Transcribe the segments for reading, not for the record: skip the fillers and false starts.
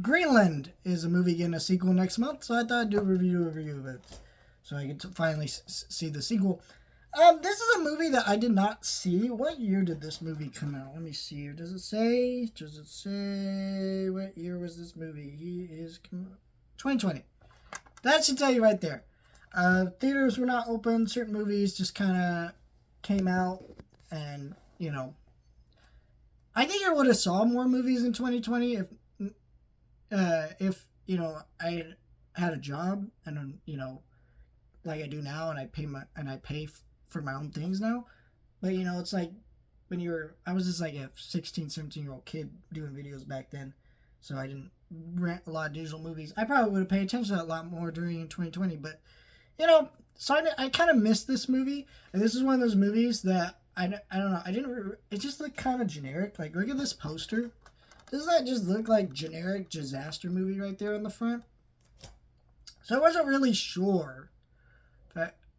Greenland is a movie getting a sequel next month, so I thought I'd do a review of it, so I could finally see the sequel. This is a movie that I did not see. What year did this movie come out? Let me see here. Does it say? What year was this movie? 2020. That should tell you right there. Theaters were not open. Certain movies just kind of came out, and I think I would have saw more movies in 2020 if I had a job and like I do now, and I pay for my own things now. But it's like I was just like a 16, 17-year-old kid doing videos back then, so I didn't rent a lot of digital movies. I probably would have paid attention to that a lot more during 2020, but so I kind of missed this movie, and this is one of those movies that I don't know, it just looked kind of generic. Like, look at this poster. Doesn't that just look like generic disaster movie right there on the front? So I wasn't really sure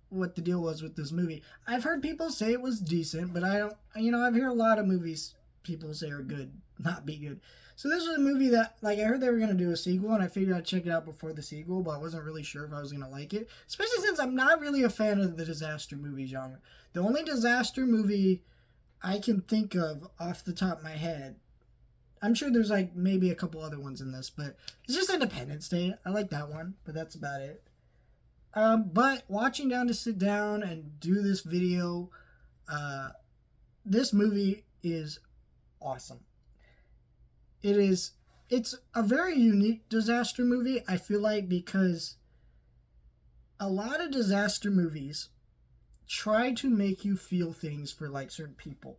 what the deal was with this movie. I've heard people say it was decent, but I don't, I've heard a lot of movies people say are good, not be good. So this was a movie that, like, I heard they were going to do a sequel, and I figured I'd check it out before the sequel, but I wasn't really sure if I was going to like it, especially since I'm not really a fan of the disaster movie genre. The only disaster movie I can think of off the top of my head, I'm sure there's like maybe a couple other ones in this, but it's just Independence Day. I like that one, but that's about it. But watching down to sit down and do this video, this movie is awesome. It's a very unique disaster movie, I feel like, because a lot of disaster movies try to make you feel things for like certain people,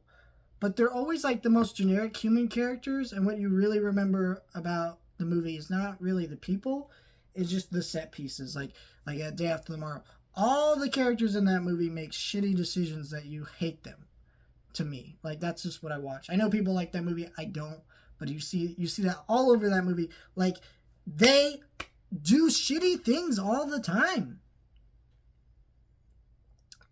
but they're always like the most generic human characters, and what you really remember about the movie is not really the people, it's just the set pieces. Like at Day After Tomorrow, all the characters in that movie make shitty decisions that you hate them. To me, like, that's just what I watch. I know people like that movie, I don't, but you see that all over that movie. Like, they do shitty things all the time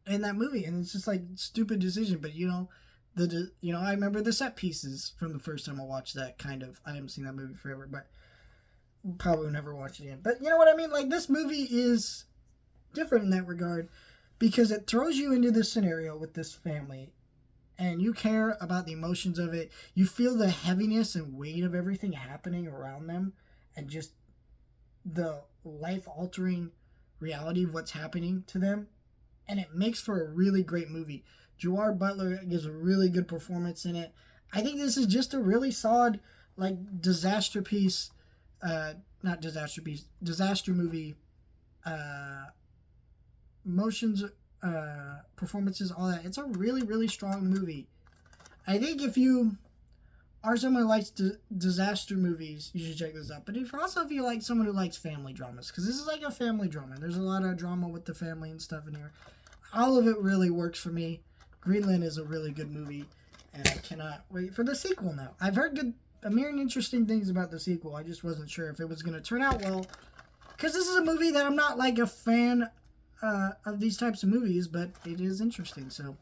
in that movie, and it's just like stupid decision. But I remember the set pieces from the first time I watched that. Kind of, I haven't seen that movie forever, but probably will never watch it again. But you know what I mean? Like, this movie is different in that regard because it throws you into this scenario with this family, and you care about the emotions of it. You feel the heaviness and weight of everything happening around them, and just the life-altering reality of what's happening to them. And it makes for a really great movie. Gerard Butler gives a really good performance in it. I think this is just a really solid, like, disaster movie. Motions, performances, all that. It's a really, really strong movie. I think if you are someone who likes disaster movies, you should check this out. But if you like someone who likes family dramas, because this is like a family drama. There's a lot of drama with the family and stuff in here. All of it really works for me. Greenland is a really good movie, and I cannot wait for the sequel now. I've heard interesting things about the sequel. I just wasn't sure if it was going to turn out well, because this is a movie that I'm not like a fan of these types of movies, but it is interesting. So